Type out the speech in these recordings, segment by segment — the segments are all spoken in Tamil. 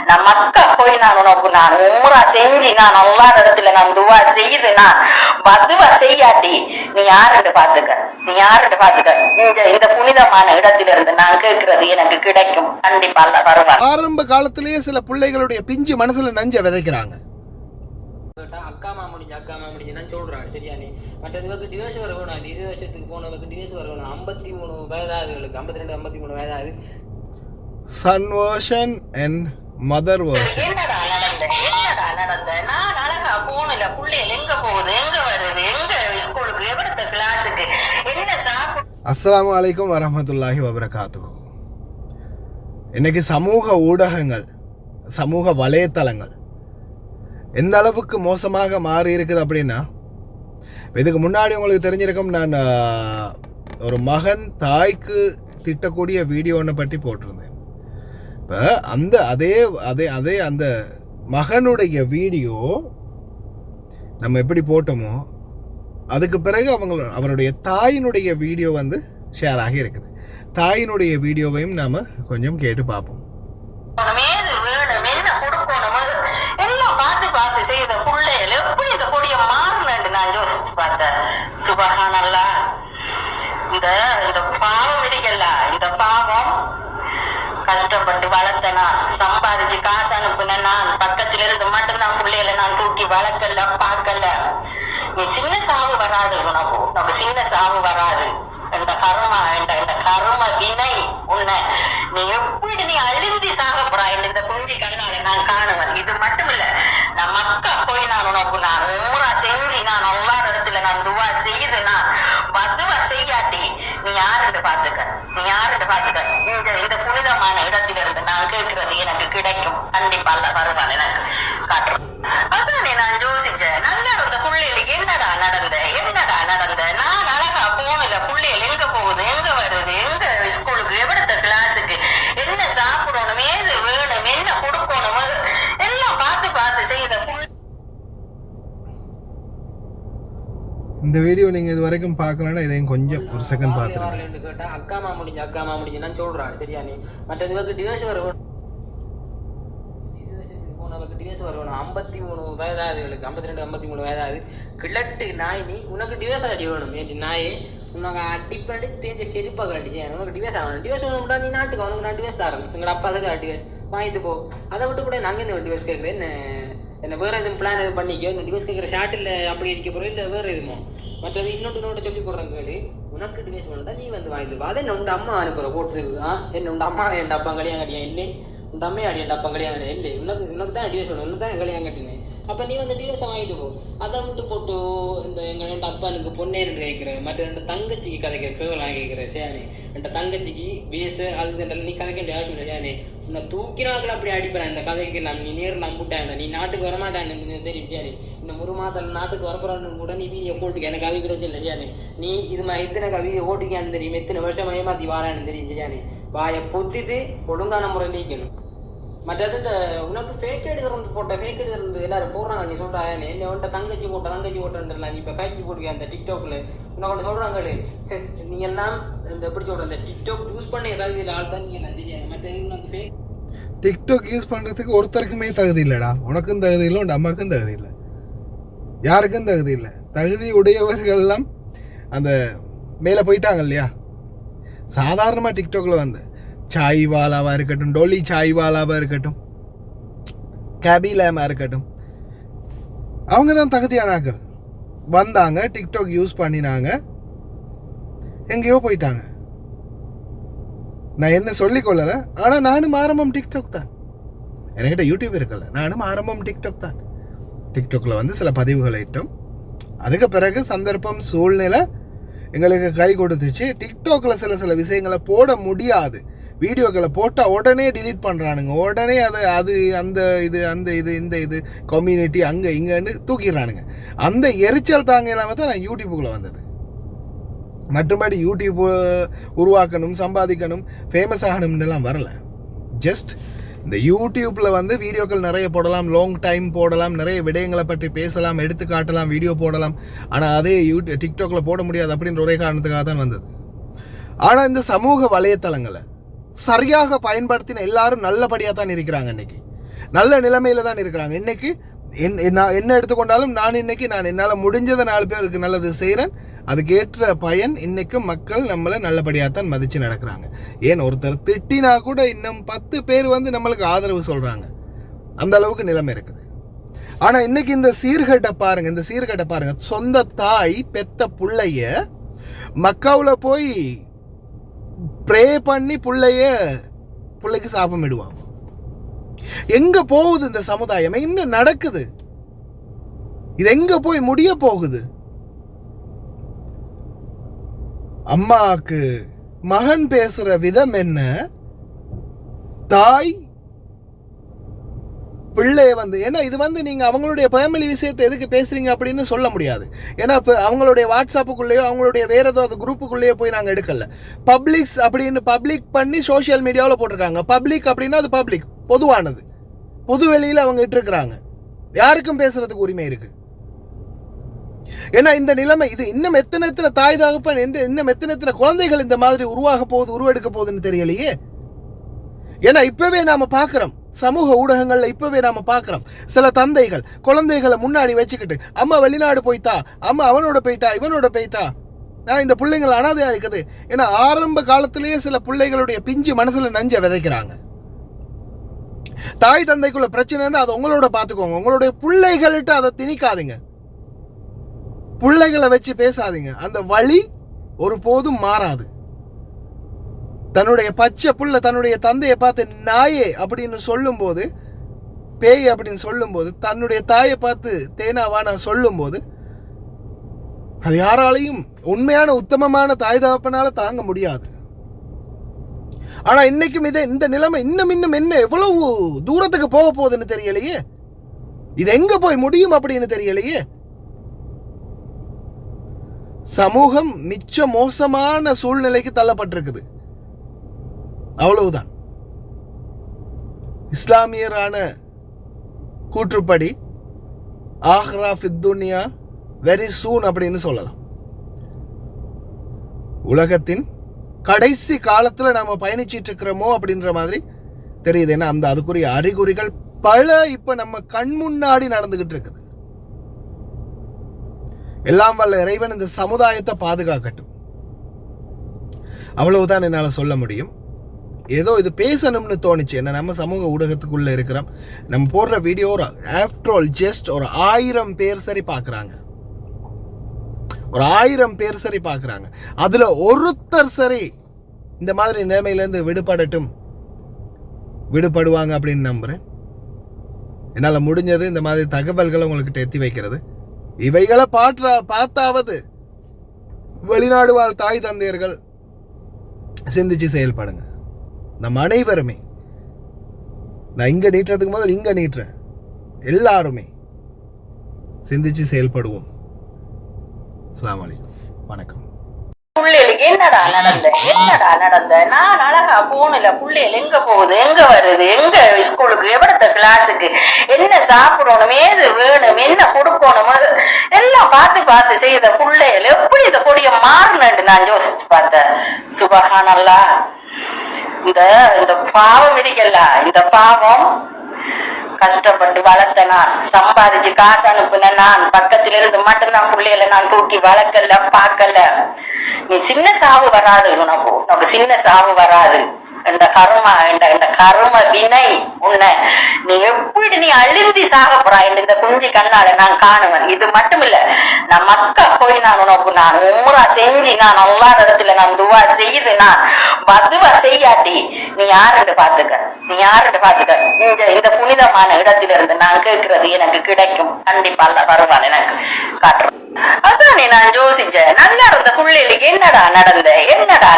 நான் மக்கா போய் நான் உனக்கு நான் உம்ரா செஞ்சு நான் அல்லா இடத்துல நான் துவா செய்து நான் பதுவா செய்யாட்டி நீ யாருன்னு பாத்துக்க இந்த புனிதமான இடத்திலிருந்து நான் கேட்கறது எனக்கு கிடைக்கும். கண்டிப்பா அல்ல வருவார். ஆரம்ப காலத்திலேயே சில பிள்ளைகளுடைய பிஞ்சு மனசுல நஞ்ச விதைக்கிறாங்க. அக்கா முடிஞ்சுன்னு சொல்றாரு. சரியா? நீ மற்றதுக்கு டிவோர்ஸ் வர வேணும். 20 வருஷத்துக்கு போனவங்களுக்கு டிவோர்ஸ் வர வேணும். 53 வயதாகுதுகளுக்கு 52 53 வயதாகுது. Son version and mother version. என்னடா நடந்த நான் அழகா போனல புள்ளைகள் எங்க போகுது, எங்க வருது, எங்க ஸ்கூலுக்கு, எவ்வளவு கிளாஸுக்கு, என்ன சாப்பிடு. அஸ்ஸலாமு அலைக்கும் வரஹ்மத்துல்லாஹி வபரகாத்துஹு. இன்னைக்கு சமூக ஊடகங்கள், சமூக வலைத்தளங்கள் எந்த அளவுக்கு மோசமாக மாறி இருக்குது அப்படின்னா, இதுக்கு முன்னாடி உங்களுக்கு தெரிஞ்சிருக்கும், நான் ஒரு மகன் தாய்க்கு திட்டக்கூடிய வீடியோ ஒன்றை பற்றி போட்டிருந்தேன். இப்போ அந்த அதே அந்த மகனுடைய வீடியோ நம்ம எப்படி போட்டோமோ அதுக்கு பிறகு அவருடைய தாயினுடைய வீடியோ வந்து ஷேர் ஆகி இருக்குது. தாயினுடைய வீடியோவையும் நாம் கொஞ்சம் கேட்டு பார்ப்போம். பார்த்து செய்த பிள்ளைகள் எப்படி இந்த கொடிய மாறினு நான் யோசிச்சு பார்த்தேன். சுபஹானல்லாஹ். இந்த பாவம் இருக்கல, இந்த பாவம் கஷ்டப்பட்டு வளர்த்த நான், சம்பாதிச்சு காசு அனுப்புன நான், பக்கத்துல இருந்து மட்டும்தான் பிள்ளைகளை நான் தூக்கி வளர்க்கல, பார்க்கல. நீ சின்ன சாவு வராது, உனக்கு சின்ன சாவு வராது. இந்த கர்ம வினை உன்னை நீ எப்படி நீ அழுந்தி சாக போறாய் இந்த குஞ்சி கண்ணால நான் காணுவேன். இது மட்டும் இல்ல, நான் மக்கா போய் நான் உனக்கு நான் உம்ரா செஞ்சு நான் அல்லா இடத்துல நான் துவா செய்து நான் பதுவா செய்யாட்டி நீ யாருன்னு பாத்துக்க இந்த புனிதமான இடத்திலிருந்து நான் கேட்கறது எனக்கு கிடைக்கும். கண்டிப்பா அல்ல வருவான் எனக்கு காட்டுறேன். அதானே நான் யோசிச்சேன். நல்லா இருந்த பிள்ளைகளுக்கு என்னடா நடந்த நான் அழகா போனல புள்ளைகள் எங்க போகுது, எங்க வருது, எங்க ஸ்கூலுக்கு, எவ்வளவு கிளாஸுக்கு, என்ன சாப்பிடணும், ஏது வேணும், என்ன கொடுக்கணும், எல்லாம் பார்த்து செய்த. இந்த வீடியோ நீங்க இது வரைக்கும் பார்க்கலன்னா இதையும் கொஞ்சம் ஒரு செகண்ட் பார்த்துருங்க. கேட்டா அக்கா முடிஞ்சுன்னு சொல்றாரு. சரியா? நீ மற்றதுக்கு டிவோர்ஸ் வர வேணும். 20 வருஷத்துக்கு போனவங்களுக்கு டிவோர்ஸ் வர வேணும். 53 வயதாகுதுகளுக்கு 52 53 வயதாகுது. கிழட்டு நாய், நீ உனக்கு டிவோர்ஸ் அடி வேணும். ஏன் நாயே உனக்கு அடிப்படி தேஞ்ச செருப்பாக அடிச்சு உனக்கு டிவோர்ஸ் ஆகணும். டிவோர்ஸ் வேணும்டா நீ நாட்டுக்கு உனக்கு நான் டிவோர்ஸ் தரேன். எங்களோட அப்பா தான் டிவோர்ஸ் வாங்கிட்டு போ. அதை விட்டு கூட நாங்கள் இந்த டிவோர்ஸ் கேட்குறேன். என்ன வேறு எதுவும் பிளான் எதுவும் பண்ணிக்கோ. இந்த டிவோர்ஸ் கேட்குற ஷார்ட்டில் அப்படி அடிக்க போகிறோம், இல்லை வேறு எதுமோ மற்றது இன்னொன்று சொல்லி கொடுறேன் கேளு. உனக்கு டிவோர்ஸ் வேணும்டா நீ வந்து வாங்கிட்டு போ. அதை என்ன உண்ட அம்மா அனுப்புகிற கோட்ஸுக்கு. என்ன உண்ட அம்மா என் அப்பா கல்யாணம் கட்டியா இல்லை, உண்ட அம்மையை அடி என் அப்பா கல்யாணம் கட்டியா இல்லை, உனக்கு தான் டிவோர்ஸ் வேணும், உனக்கு தான் கல்யாணம் கட்டினேன். அப்போ நீ வந்து டிவோர்ஸை வாங்கிட்டு போ. அதை விட்டு போட்டு இந்த எங்கள் 2 அப்பனுக்கு பொண்ணே 2 கேட்குறேன், மற்ற 2 தங்கச்சிக்கு கதைக்கிற கேவலாம் கேட்குறேன். சேனே 2 தங்கச்சிக்கு பேசு அது நீ கதைக்க வேண்டிய அவசியம் இல்லை. சேனே உன்னை தூக்கினாக்கள் அப்படி அடிப்பேன். இந்த கதைக்கு நீ நேரில் நம்பிட்டேன், நீ நாட்டுக்கு வரமாட்டேன் தெரியும். சேனே இந்த 1 மாதத்தில் நாட்டுக்கு வரப்போறான்னு கூட நீ வீடியோ போட்டுக்க, எனக்கு அவி பிரச்சனை இல்லை. சேனே நீ இது இத்தனை வீடியோ போட்டுக்கான்னு தெரியும், எத்தனை வருஷம் ஏமாற்றி வாரான்னு தெரியும். சேனே வாயை பொத்திட்டு ஒழுங்கான முறை நீக்கணும். மற்றது இந்த உனக்கு ஃபேக் ஐடி இருந்து எல்லாரும் போடுறாங்க. நீ சொல்கிறா என்ன உன்ட்ட தங்கச்சி போட்டேன்ல, நீ இப்போ கைச்சி போட்டுக்க அந்த டிக்டாக்ல உனக்கு சொல்கிறாங்க. நீ எல்லாம் இந்த எப்படி சொல்கிற இந்த டிக்டாக் யூஸ் பண்ண தகுதியில் ஆள் தான் நீ எல்லாம் தெரியாது. மற்றது உனக்கு ஃபேக் டிக்டாக் யூஸ் பண்ணுறதுக்கு ஒருத்தருக்குமே தகுதி இல்லைடா. உனக்கும் தகுதி இல்லை, உன் அம்மாவுக்கும் தகுதி இல்லை, யாருக்கும் தகுதி இல்லை. தகுதி உடையவர்கள்லாம் அந்த மேலே போயிட்டாங்க இல்லையா. சாதாரணமாக டிக்டாக்ல வந்து சாய்வாலாவாக இருக்கட்டும், டொலி சாய்வாலாவாக இருக்கட்டும், கேபிலேமாக இருக்கட்டும், அவங்க தான் தகுதியானாக்கள். வந்தாங்க, டிக்டாக் யூஸ் பண்ணினாங்க, எங்கேயோ போயிட்டாங்க. நான் என்ன சொல்லிக்கொள்ளலை, ஆனால் நானும் ஆரம்பம் டிக்டாக் தான். என்கிட்ட யூடியூப் இருக்கல, நானும் ஆரம்பம் டிக்டாக் தான். டிக்டாக்ல வந்து சில பதிவுகளை இட்டோம். அதுக்கு பிறகு சந்தர்ப்பம் சூழ்நிலை எங்களுக்கு கை கொடுத்துச்சு. டிக்டாக்ல சில விஷயங்களை போட முடியாது. வீடியோக்களை போட்டால் உடனே டிலீட் பண்ணுறானுங்க, உடனே இந்த இது கம்யூனிட்டி அங்கே இங்கேன்னு தூக்கிடுறானுங்க. அந்த எரிச்சல் தாங்க இல்லாமல் தான் நான் யூடியூப்புக்குள்ளே வந்தது. மற்றபடி யூடியூப் உருவாக்கணும், சம்பாதிக்கணும், ஃபேமஸ் ஆகணும்னுலாம் வரல. ஜஸ்ட் இந்த யூடியூப்பில் வந்து வீடியோக்கள் நிறைய போடலாம், லாங் டைம் போடலாம், நிறைய விடயங்களை பற்றி பேசலாம், எடுத்து காட்டலாம், வீடியோ போடலாம். ஆனால் அதே டிக்டாக்ல போட முடியாது அப்படின்ற ஒரே காரணத்துக்காக தான் வந்தது. ஆனால் இந்த சமூக வலைத்தளங்களை சரியாக பயன்படுத்தின எல்லாரும் நல்லபடியாக தான் இருக்கிறாங்க. இன்னைக்கு நல்ல நிலைமையில தான் இருக்கிறாங்க. இன்னைக்கு நான் என்ன எடுத்துக்கொண்டாலும் நான் என்னால் முடிஞ்சதை 4 பேருக்கு நல்லது செய்கிறேன். அதுக்கேற்ற பயன் இன்னைக்கும் மக்கள் நம்மளை நல்லபடியாகத்தான் மதித்து நடக்கிறாங்க. ஏன் ஒருத்தர் திட்டினா கூட இன்னும் 10 பேர் வந்து நம்மளுக்கு ஆதரவு சொல்கிறாங்க. அந்த அளவுக்கு நிலைமை இருக்குது. ஆனால் இன்னைக்கு இந்த சீர்கேட்டை பாருங்க. சொந்த தாய் பெத்த பிள்ளைய மக்காவில் போய் ப்ரே பண்ணி பிள்ளைக்கு சாபம் இடுவாங்க. எங்க போகுது இந்த சமுதாயம்? என்ன நடக்குது? இது எங்க போய் முடிய போகுது? அம்மாவுக்கு மகன் பேசுற விதம் என்ன? தாய் பிள்ளை வந்து ஏன்னா இது வந்து நீங்க அவங்களுடைய ஃபேமிலி விஷயத்தை எதுக்கு பேசுறீங்க அப்படின்னு சொல்ல முடியாது. ஏன்னா இப்போ அவங்களுடைய வாட்ஸ்அப்புக்குள்ளேயோ அவங்களுடைய வேற ஏதாவது குரூப்புக்குள்ளேயோ போய் நாங்கள் எடுக்கல. பப்ளிக்ஸ் அப்படின்னு பப்ளிக் பண்ணி சோஷியல் மீடியாவில் போட்டிருக்காங்க. பப்ளிக் அப்படின்னா அது பப்ளிக், பொதுவானது, பொது வெளியில் அவங்க இட்டுருக்குறாங்க. யாருக்கும் பேசுறதுக்கு உரிமை இருக்கு. ஏன்னா இந்த நிலைமை இது இன்னும் எத்தனை தாய் தகப்பன் இன்னும் எத்தனை குழந்தைகள் இந்த மாதிரி உருவெடுக்க போகுதுன்னு தெரியலையே. ஏன்னா இப்பவே நாம பார்க்கிறோம், சமூக ஊடகங்கள்ல இப்பவே நாம பார்க்கிறோம், சில தந்தைகள் குழந்தைகளை முன்னாடி வச்சுக்கிட்டு அம்மா வெளிநாடு போயிட்டா, அம்மா அவனோட போயிட்டா, இவனோட போயிட்டா, இந்த பிள்ளைங்கள் அனாதையா இருக்குது. ஏன்னா ஆரம்ப காலத்திலேயே சில பிள்ளைகளுடைய பிஞ்சு மனசுல நஞ்ச விதைக்கிறாங்க. தாய் தந்தைக்குள்ள பிரச்சனை இருந்தா அதை உங்களோட பார்த்துக்கோங்க. உங்களுடைய பிள்ளைகள்கிட்ட அதை திணிக்காதீங்க, பிள்ளைகளை வச்சு பேசாதீங்க. அந்த வழி ஒருபோதும் மாறாது. தன்னுடைய பச்சை புள்ள தன்னுடைய தந்தையை பார்த்து நாயே அப்படின்னு சொல்லும் போது, பேய் அப்படின்னு சொல்லும் போது, தன்னுடைய தாயை பார்த்து தேனாவான சொல்லும் போது, அது யாராலையும் உண்மையான உத்தமமான தாய் தகப்பனால தாங்க முடியாது. ஆனா இன்னைக்கும் இந்த நிலைமை இன்னும் என்ன எவ்வளவு தூரத்துக்கு போக போகுதுன்னு தெரியலையே. இது எங்க போய் முடியும் அப்படின்னு தெரியலையே. சமூகம் மிச்ச மோசமான சூழ்நிலைக்கு தள்ளப்பட்டிருக்குது. அவ்வளவுதான். இஸ்லாமியரான கூற்றுப்படி ஆஹ்ரா ஃபித் துன்யா வெரி சூன் அப்படின்னு சொல்லலாம். உலகத்தின் கடைசி காலத்துல நாம பயணிச்சிட்டு இருக்கிறோமோ அப்படின்ற மாதிரி தெரியுது. ஏன்னா அதுக்குரிய அறிகுறிகள் பல இப்ப நம்ம கண் முன்னாடி நடந்துகிட்டு இருக்குது. எல்லாம் வல்ல இறைவன் இந்த சமுதாயத்தை பாதுகாக்கட்டும். அவ்வளவுதான் என்னால சொல்ல முடியும். ஏதோ இது பேசணும்னு தோணுச்சு. என்ன நம்ம சமூக ஊடகத்துக்குள்ள இருக்கிறோம், நம்ம போடுற வீடியோ ஆஃப்டர் ஆல் ஜஸ்ட் ஒரு 1000 பேர் சரி பார்க்குறாங்க. ஒரு 1000 பேர் சரி பார்க்குறாங்க. அதுல ஒருத்தர் சரி இந்த மாதிரி நிலைமையிலேருந்து விடுபடுவாங்க அப்படின்னு நம்புறேன். என்னால் முடிஞ்சது இந்த மாதிரி தகவல்களை உங்களுக்கு எத்தி வைக்கிறது. இவைகளை பார்த்தாவது வெளிநாடு வாழ் தாய் தந்தையர்கள் சிந்திச்சு செயல்படுங்க. நம்ம அனைவருமே, நான் இங்க நீட்டுறதுக்கு முதல் இங்க நீட்டுறேன், எல்லாருமே சிந்திச்சு செயல்படுவோம். அஸ்ஸலாமு அலைக்கும், வணக்கம். புள்ளைகளுக்கு என்னடா நடந்த நான் அழகா போனல. புள்ளைகள் எங்க போகுது, எங்க வருது, எங்க ஸ்கூலுக்கு, எவ்வளத்த கிளாஸுக்கு, என்ன சாப்பிடணும், ஏது வேணும், என்ன கொடுக்கணும், எல்லாம் பார்த்து செய்த புள்ளைகள் எப்படி இந்த கொடிய மாறினு நான் யோசிச்சு பார்த்தேன். சுபஹானல்லாஹ். இந்த பாவம் இருக்கல, இந்த பாவம் கஷ்டப்பட்டு வளர்த்த நான், சம்பாதிச்சு காசு அனுப்புன நான், பக்கத்துல இருந்து மட்டும்தான் பிள்ளைகளை நான் தூக்கி வளர்க்கல, பார்க்கல. நீ சின்ன சாவு வராது, உனக்கு சின்ன சாவு வராது. இந்த கர்ம வினை உன்னை நீ எப்படி நீ அழுந்தி சாக போறாய் இந்த குஞ்சு கண்ணால நான் காணுவேன். இது மட்டும் இல்ல, நான் மக்கா போய் நான் உனக்கு நான் உம்ரா செஞ்சு நான் அல்லாஹ் இடத்துல நான் துவா செய்து நான் பதுவா செய்யாட்டி நீ யாருன்னு பாத்துக்க. இந்த புனிதமான இடத்துல இருந்து நான் கேட்கறது எனக்கு கிடைக்கும். கண்டிப்பா அல்லாஹ் வருவான் எனக்கு காட்டுறேன். அதானே நான் யோசிச்சேன். நல்லா இருந்த புள்ளைகளுக்கு என்னடா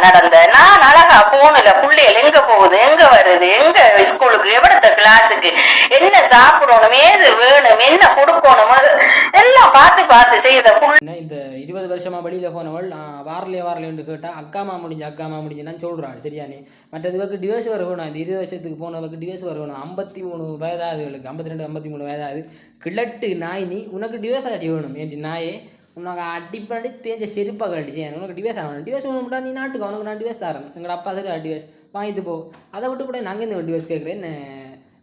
நடந்த நான் அழகா போனல. புள்ளைகள் எங்க போகுது, எங்க வருது, எங்க ஸ்கூலுக்கு, எவ்வளத்த கிளாஸுக்கு, என்ன சாப்பிடணும், ஏது வேணும், என்ன கொடுக்கணும், எல்லாம் பார்த்து செய்த புள்ள. இந்த 20 வருஷமா வெளியில போனவள் வாரலையே கேட்டா அக்கா முடிஞ்சுன்னு சொல்றாள். சரியானே. மற்றதுக்கு டிவோர்ஸ் வர வேணும். இந்த 20 வருஷத்துக்கு போனவளுக்கு டிவோர்ஸ் வர வேணும். 53 வயதாகுதுகளுக்கு, 52 53 வயதாகுது. கிழட்டு நாய், நீ உனக்கு டிவோர்ஸ் அடி வேணும். ஏன் நாயே, உனக்கு அடிப்படி தேஞ்ச செருப்பாக கழிச்சு உனக்கு டிவைஸ் ஆகணும். டிவைஸ் வேணும்டா, நீ நாட்டுக்கு உனக்கு நான் டிவைஸ் தரேன். எங்களோட அப்பா சரி டிவைஸ் வாங்கிட்டு போ. அதை விட்டு கூட நாங்கள் இந்த டிவைஸ் கேட்குறேன்.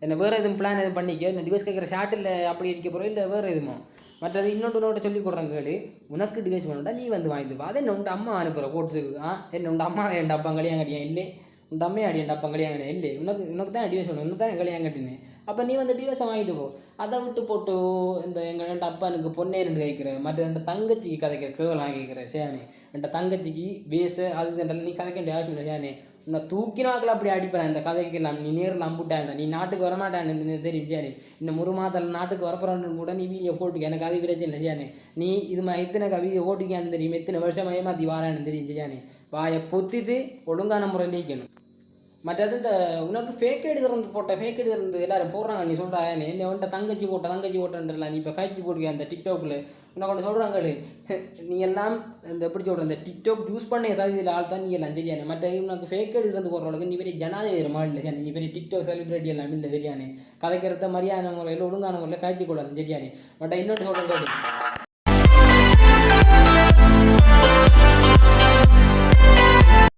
என்ன வேறு எதுவும் பிளான் எதுவும் பண்ணிக்க என்ன டிவைஸ் கேட்குற ஷார்ட்டில் அப்படி இருக்க போகிறோம் இல்லை வேறு எதுமோ மற்றது இன்னொன்று சொல்லி கொடுறாங்க கேளு உனக்கு டிவைஸ் பண்ணா நீ வந்து வாங்கிட்டு அதை என்ன உண்ட அம்மா அனுப்புகிற கோட்ஸுக்கு என்ன உண்ட அம்மா என் அப்பா கல்யாணம் கட்டியா இல்லை உண்ட அம்மையை அடி என் அப்பா கல்யாணம் கட்டியா இல்லை உனக்கு தான் டிவைஸ் வேணும் உனக்கு தான் கல்யாணம் கட்டினேன் அப்போ நீ வந்து டிவைஸை வாங்கிட்டு போ அதை விட்டு போட்டு இந்த எங்கள் அப்பா எனக்கு பொண்ணே ரெண்டு கேட்குற மற்ற ரெண்டு தங்கச்சிக்கு கதைக்கிற கேவலாம் கேட்குற சேனே என் தங்கச்சிக்கு பேஸு அது நீ கதைக்க வேண்டிய அவசியம் இல்லை சேனே உன்னை தூக்கினாக்கள் அப்படி அடிப்பேன் இந்த கதைக்கு நீ நேரில் நம்பிட்டாண்ட நீ நாட்டுக்கு வரமாட்டான்னு தெரியும் சேனே இன்னும் ஒரு மாதத்தில் நாட்டுக்கு வரப்போறான்னு கூட நீ வீடியோ போட்டுக்க எனக்கு அது பிரச்சனை இல்லை சேனே நீ இது இத்தனை வீடியோ போட்டுக்கான்னு தெரியும் எத்தனை வருஷம் ஏமாற்றி வாரான்னு தெரியும் சேனே வாயை பொத்திட்டு ஒழுங்கான முறையில் நீக்கணும் மற்றது இந்த உனக்கு ஃபேக் ஐடி போட்ட ஃபேக் ஐடி எல்லாரும் போடுறாங்க நீ சொல்கிறா என்ன உன்ட்ட தங்கச்சி ஓட்டன்றல நீ இப்போ காய்ச்சி போடுவியா அந்த டிக்டாக்ல உனக்கு ஒன்று சொல்கிறாங்க நீ எல்லாம் இந்த எப்படி சொல்கிற இந்த டிக்டாக் யூஸ் பண்ண ஏதாவது இதில் ஆள் தான் நீ எல்லாம் சரியானே மற்ற உனக்கு ஃபேக் ஐடி போடுறவங்களுக்கு நீ பெரிய ஜனாதிபதி மாதிரி இல்லை சரி நீ பெரிய டிக்டாக் செலிபிரிட்டி எல்லாம் இல்லை சரியானே கதைக்கிறத மரியாதை முறையில் ஒழுங்கான முறையில் காய்ச்சி கூடாது சரியானே பட் இன்னொன்று சொல்கிறேன்